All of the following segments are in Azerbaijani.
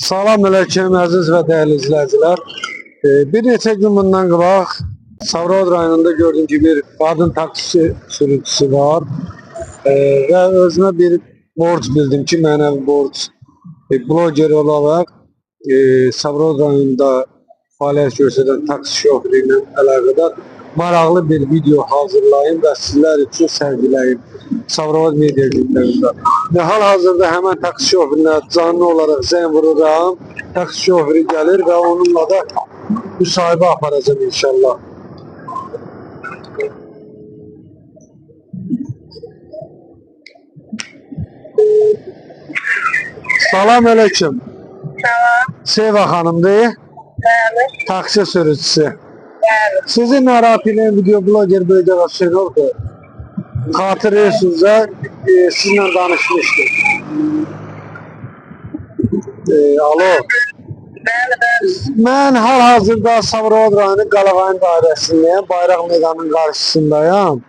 Salam aleyküm əziz və dəyərli izləyicilər. Bir neçə gün bundan qabaq Savrad rayonunda gördüğüm ki bir qadın taksi sürücüsü var və özünə bir borc bildim ki, mənəvi borc. Bloger olaraq Savrad rayonunda fəaliyyət göstərən taksi şoförü ilə əlaqədar maraqlı bir video hazırlayın və sizlər üçün sərgiləyim Savrad media günlərində. Hal-hazırda həmən taksi şoförünə canlı olaraq zəng vururam. Taksi şoförü gəlir və onunla da müsahibə aparacağım inşallah. Salam aleyküm. Tamam. Seva xanımdır. Evet. Taksi sürücüsü. Evet. Sizin narahatıyla video blogger böyle Hüseyin oldu. Hatırlıyorsunuz da sizinle danışmıştık. Alo. Ben hal-hazırda Savrad rayonu Qalağayın dairəsindəyəm, Bayraq meydanının qarşısındayım.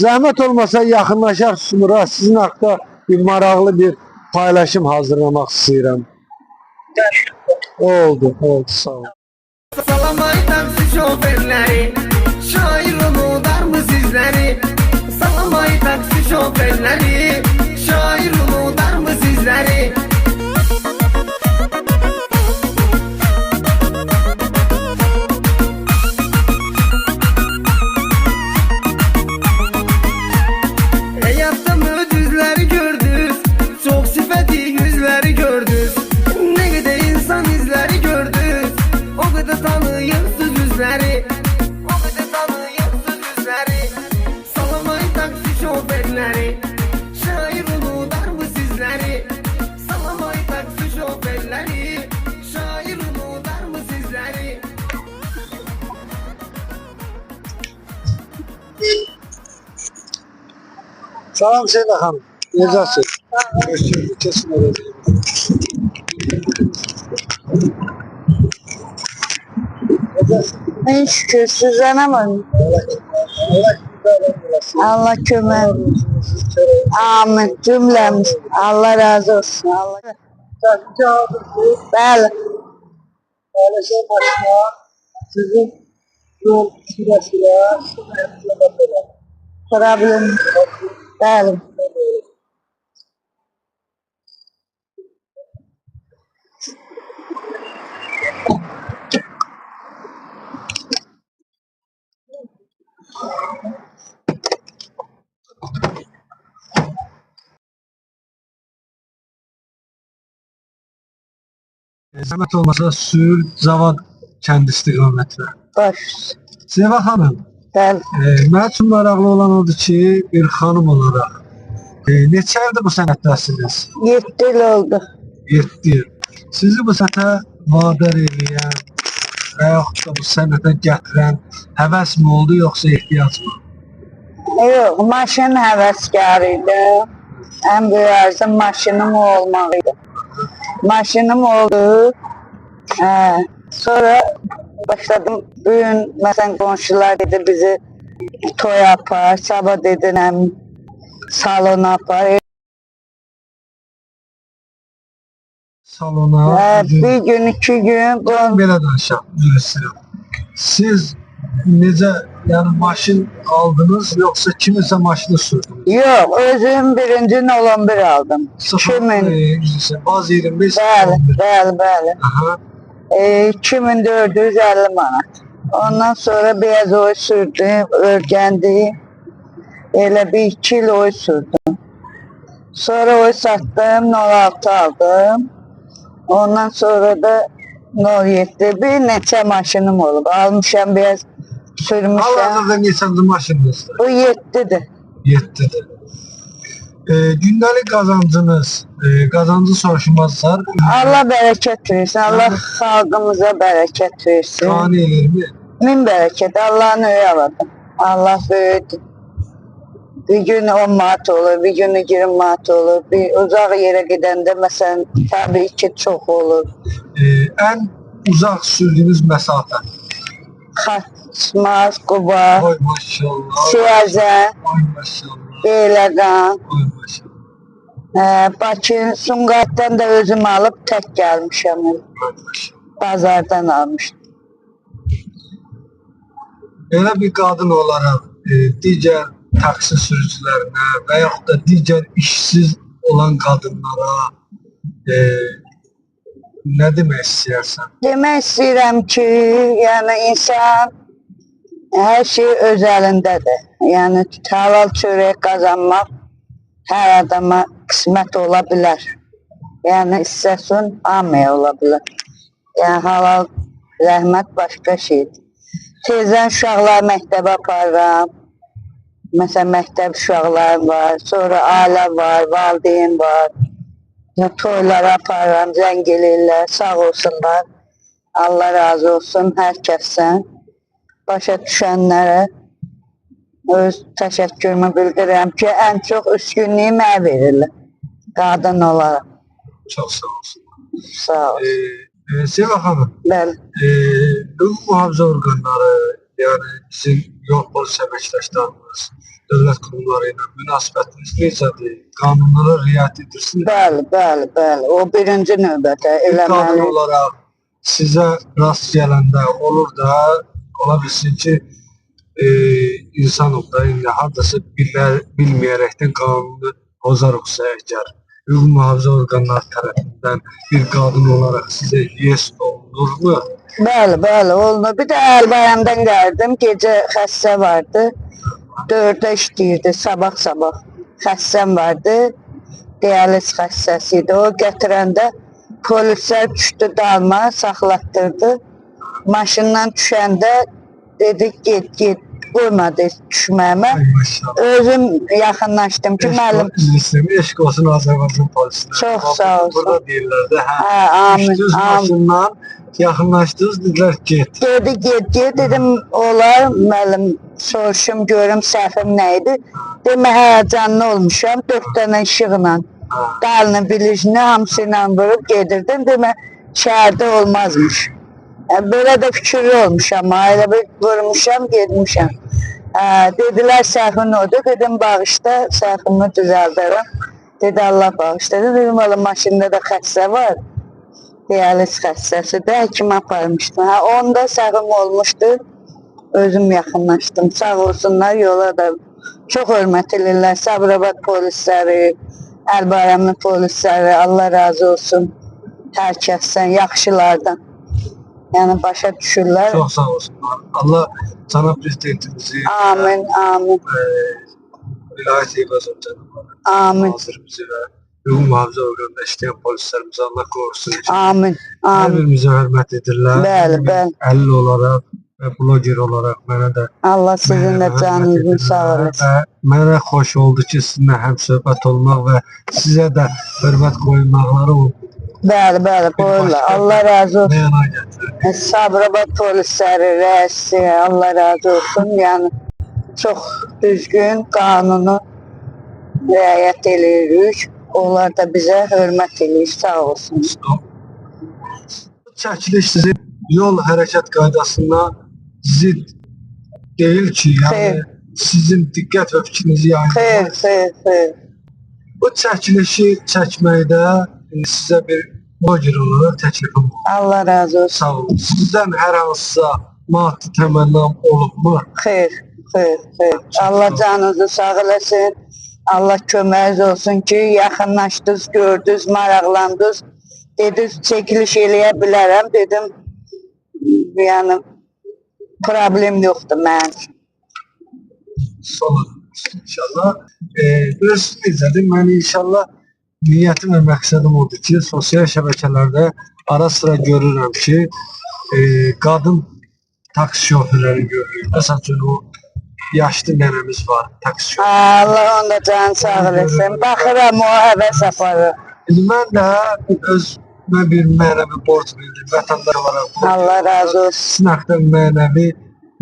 Zəhmət olmasa yaxınlaşaq sonra sizin haqqda bir maraqlı bir paylaşım hazırlamaq istəyirəm. Oldu, sağ olun. Salamay taksi şoförleri, şair unudar mı sizleri? Salamay taksi şoförleri, şair unudar mı sizleri? Hayatta müdüzleri gördünüz, çok sifeti yüzleri gördünüz. Ne kadar insan izleri gördünüz, o kadar tanıyırsız yüzleri, o kadar tanıyırsız yüzleri. Salamay taksi şoförleri, şair unudar mı sizleri? Salamay taksi şoförleri, şair unudar mı sizleri? Salam Seva xanım, necəsiz? Görüşürüz, kesin olacaq. En şükür sizden ama Allah kömək. Amin. Cümlemiz. Allah razı olsun. Allah. Bəli. Paylaşan başına sizin yol sırasıyla Problem. Bəli. Zəhmət olmasa sür Cavad kənd istiqamətlə. Baş. Seva xanım, Bəli. mən üçün maraqlı olan odur ki, bir xanım olaraq neçə ildir bu sənətdəsiniz? 7 il oldu. 7 il. Sizi bu sənətə vadar eləyən və yaxud da bu sənətə gətirən həvəs mi oldu, yoxsa ehtiyac mı? Yox, maşın həvəskarıydı. En büyük arzum maşınım olmalıydı. Maşınım oldu. Sonra başladım. Bugün mesela komşular dedi bizi toy yapar. Sabah dediler salon yapar. Salona, Bir gün, 2 gün. belə danışaq, üzr istəyirəm. Siz necə, yəni maşın aldınız, yoxsa kiminsə maşını sürdünüz? Yok, özüm birinci olan bir aldım. Kimin? Baz 25. Bəli. Aha. 2450 manat. Ondan sonra beyaz oy sürdüm, örgendi. Elə bir 2 il oy sürdüm. Sonra oy sattım, 06 aldım. Ondan sonra da 07 bir neçə maşınım olub. Almışam biraz, sürmüşəm. Hal-hazırda neçənci maşınınızdır? Bu 7'dir. 7'dir. Gündəlik qazancınız, qazancı soruşmazlar. Allah bərəkət versin, Allah xalqımıza bərəkət versin. Qani eləyirmi? Min bərəkət, Allah'ın öyle aladım. Allah böyüdür. Bir gün 10 manat olur, bir gün 20 manat olur. Bir uzak yere gidəndə məsələn tabii ki çox olur. Ən uzaq sürdüyünüz məsafə? Xaçmaz, Quba, Oy, maşallah. Siyazə, Oy, maşallah. Beyləqan. Oy, maşallah. Bakı, Sumqayıtdan da özüm alıb tək gəlmişəm. Bazardan almışdım. Belə bir qadın olaraq digər taksi sürücülərinə və yaxud da digər işsiz olan qadınlara nə demək istəyərsən? Demək istəyirəm ki, yəni insan hər şey öz əlindədir. Yəni halal çörək qazanmaq hər adama qismət ola bilər. Yəni istəsin, hamıya ola bilər. Yəni halal rəhmət başqa şeydir. Tezdən uşaqlar məktəbə aparıram. Məsələn, məktəb uşaqları var, sonra ailə var, valideyn var. Toylara aparıram, zəng eləyirlər, sağ olsunlar. Allah razı olsun hər kəsdən. Başa düşənlərə öz təşəkkürümü bildirirəm ki, ən çox üstünlüyü mənə verirlər. Qadın olaraq. Çox sağ olsun. Sağ olsun. Seva xanım, Bəli. hüquq mühafizə orqanları, yəni sizin yol polis əməkdaşlarınız, dövlət qurumları ilə münasibətiniz necədir? Qanunlara riayət edirsiniz? Bəli. O birinci növbədə Bir qadın eləməli. olaraq sizə rast gələndə olur da, ola bilsin ki, insanım da indi hardasa bilməyərəkdən qanunu pozarıqsa əgər, hüquq mühafizə orqanları tərəfindən bir qadın olaraq sizə yes olunurmu? Bəli, oldu. Bir də Əlbayamdan gəldim, gecə xəstə vardı. 4-də işləyirdi, sabah. Xəstəm vardı, dializ xəstəsi idi. O gətirəndə polislər düşdü dalma, saxlatdırdı. Maşından düşəndə dedi, get, qoymadı düşməyimə. Ay maşallah. Özüm yaxınlaşdım ki, müəllim. Eşq olsun Azərbaycan polisinə. Çox sağ olsun. Burada deyirlər də, Amin, düşdünüz amin. maşından, yaxınlaşdınız, dedilər get. Get, dedim, olar, müəllim, soruşum, görüm səhvim nə idi. Demə, həyəcanlı olmuşam, 4 dənə işıqla, dalını, bilicini, hamısı ilə vurub gedirdim. Demə, şəhərdə olmazmış. Belə də fikirli olmuşam, elə bir vurmuşam, gedmişəm. Dedilər, səhvin odur, dedim, bağışda, səhvimi düzəldərəm. Dedi, Allah bağışladı, dedim, ola maşında da xəstə var. Dializ xəstəsi də həkimə aparmışdım. Onda səhvim olmuşdu, özüm yaxınlaşdım. Sağ olsunlar, yola da çox hörmət edirlər. Sabirabad polisləri, Əlbayramlı polisləri, Allah razı olsun hər kəsdən, yaxşılardan. Yəni başa düşürlər. Çox sağ olsunlar. Allah cənab prezidentimizi, Amin. vilayət Eyvazov cənabları, Amin. nazirimizi və hüquq mühafizə orqanında işləyən polislərimizi Allah qorusun. Amin. Hər birimizə hörmət edirlər. Bəli. Əlil olaraq və bloger olaraq mənə də Allah sizin də canınızın sağ olasın. Mənə xoş oldu ki, sizinlə həmsöhbət olmaq və sizə də hörmət qoyulmaqları oldu. Bəli, buyurlar. Allah razı olsun. Məyana gətirir. Sabirabad polisləri, rəisi, Allah razı olsun. Yəni çox düzgün qanunu riayət eləyirik. Onlar da bizə hörmət eləyir. Sağ olsun. Çəkiliş sizin yol hərəkət qaydasına zidd deyil ki, yəni sizin diqqət və fikrinizi yayınlamaq. Xeyr. Bu çəkilişi çəkməkdə sizə bir bloger olaraq təklifim var. Allah razı olsun. Sağ olun. Sizdən hər hansısa maddi təmənnam olubmu? Xeyr. Allah canınızı sağ eləsin. Allah köməyiniz olsun ki, yaxınlaşdınız, gördünüz, maraqlandınız. Dediniz, çəkiliş eləyə bilərəm. Dedim, yəni problem yoxdur mənim. Sağ olun inşallah. Bilirsiniz necədir? Mən inşallah niyyətim və məqsədim odur ki, sosial şəbəkələrdə ara sıra görürəm ki, qadın taksi şoförləri görürük. Məsəl üçün o yaşlı nənəmiz var, taksi şoförü. Allah onda canı sağ eləsin. Baxıram o həvəs aparır. Mən də özümə bir mənəvi borc bildim, vətəndaş olaraq. Allah razı olsun. Sizin haqqda mənəvi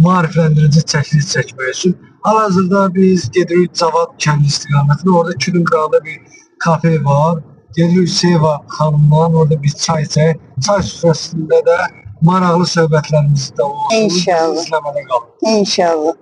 maarifləndirici çəkiliş çəkmək üçün. Hal-hazırda biz gedirik Cavad kəndi istiqamətində, orada Külüngağda bir kafe var. Gedirik Seva xanımdan, orada bir çay içək. Çay süfrəsində də maraqlı söhbətlərimiz də olsun. İnşallah. İzləmədə qalın. İnşallah.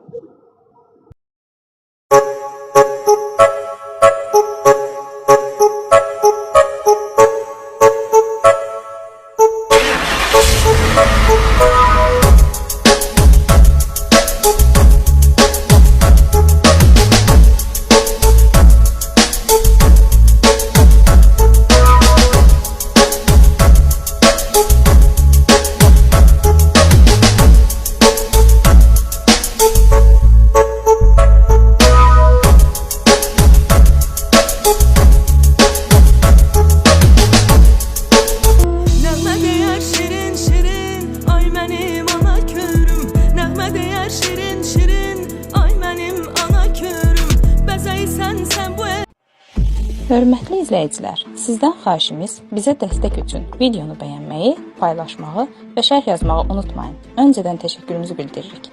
Hörmətli izləyicilər, sizdən xahişimiz bizə dəstək üçün videonu bəyənməyi, paylaşmağı və şərh yazmağı unutmayın. Öncədən təşəkkürümüzü bildiririk.